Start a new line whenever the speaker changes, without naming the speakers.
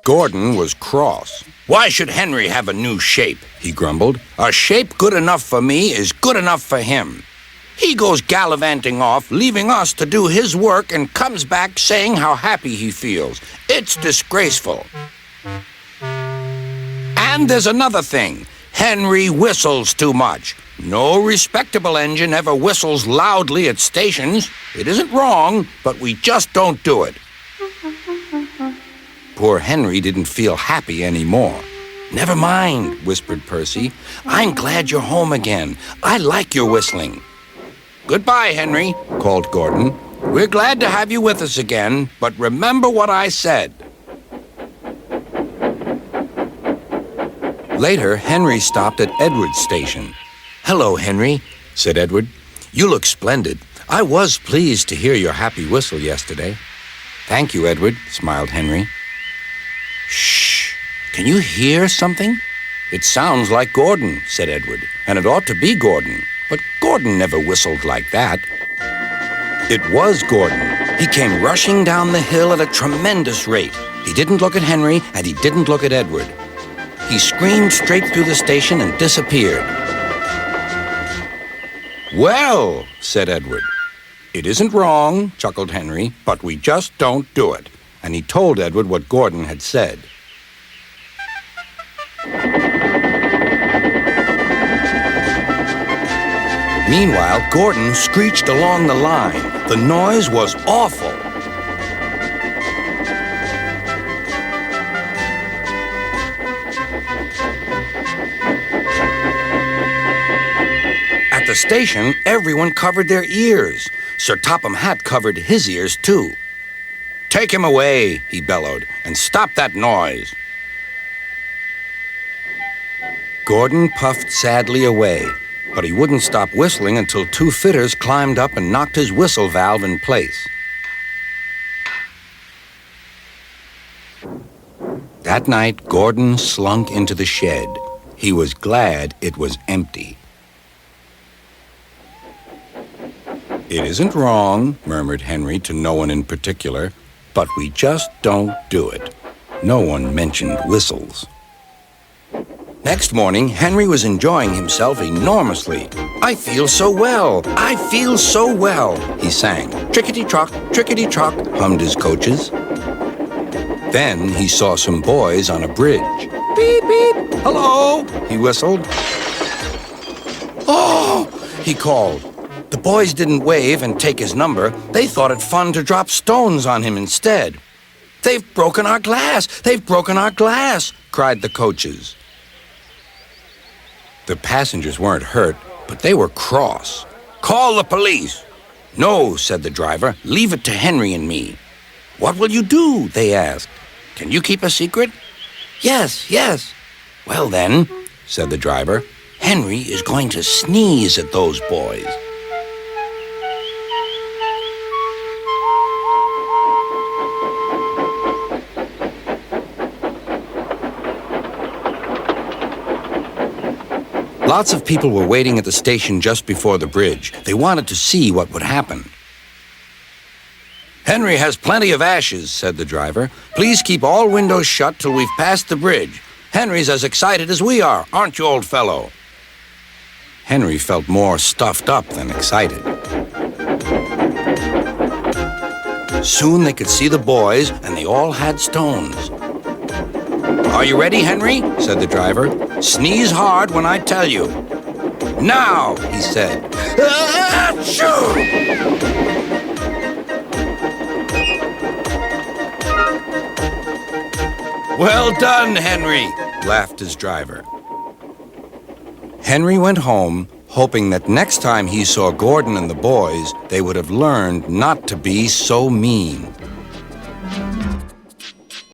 Gordon was cross. "Why should Henry have a new shape?" he grumbled. "A shape good enough for me is good enough for him. He goes gallivanting off, leaving us to do his work, and comes back saying how happy he feels. It's disgraceful. And there's another thing. Henry whistles too much. No respectable engine ever whistles loudly at stations. It isn't wrong, but we just don't do it." Poor Henry didn't feel happy anymore. "Never mind," whispered Percy. "I'm glad you're home again. I like your whistling." "Goodbye, Henry," called Gordon. "We're glad to have you with us again, but remember what I said." Later, Henry stopped at Edward's station. "Hello, Henry," said Edward. "You look splendid. I was pleased to hear your happy whistle yesterday." "Thank you, Edward," smiled Henry. "Shh! Can you hear something?" "It sounds like Gordon," said Edward, "and it ought to be Gordon. But Gordon never whistled like that." It was Gordon. He came rushing down the hill at a tremendous rate. He didn't look at Henry, and he didn't look at Edward. He screamed straight through the station and disappeared. "Well," said Edward. "It isn't wrong," chuckled Henry, "but we just don't do it." And he told Edward what Gordon had said. Meanwhile, Gordon screeched along the line. The noise was awful. At the station, everyone covered their ears. Sir Topham Hatt covered his ears, too. "Take him away," he bellowed, "and stop that noise." Gordon puffed sadly away, but he wouldn't stop whistling until two fitters climbed up and knocked his whistle valve in place. That night, Gordon slunk into the shed. He was glad it was empty. "It isn't wrong," murmured Henry to no one in particular, "but we just don't do it." No one mentioned whistles. Next morning, Henry was enjoying himself enormously. "I feel so well, I feel so well," he sang. "Trickety-trock, trickety-trock," hummed his coaches. Then he saw some boys on a bridge. "Beep, beep, hello," he whistled. "Oh," he called. The boys didn't wave and take his number. They thought it fun to drop stones on him instead. "They've broken our glass! They've broken our glass!" cried the coaches. The passengers weren't hurt, but they were cross. "Call the police!" "No," said the driver. "Leave it to Henry and me." "What will you do?" they asked. "Can you keep a secret?" "Yes, yes." "Well then," said the driver, "Henry is going to sneeze at those boys." Lots of people were waiting at the station just before the bridge. They wanted to see what would happen. "Henry has plenty of ashes," said the driver. "Please keep all windows shut till we've passed the bridge. Henry's as excited as we are, aren't you, old fellow?" Henry felt more stuffed up than excited. Soon they could see the boys, and they all had stones. "Are you ready, Henry?" said the driver. "Sneeze hard when I tell you." "Now," he said. Achoo! "Well done, Henry," laughed his driver. Henry went home, hoping that next time he saw Gordon and the boys, they would have learned not to be so mean.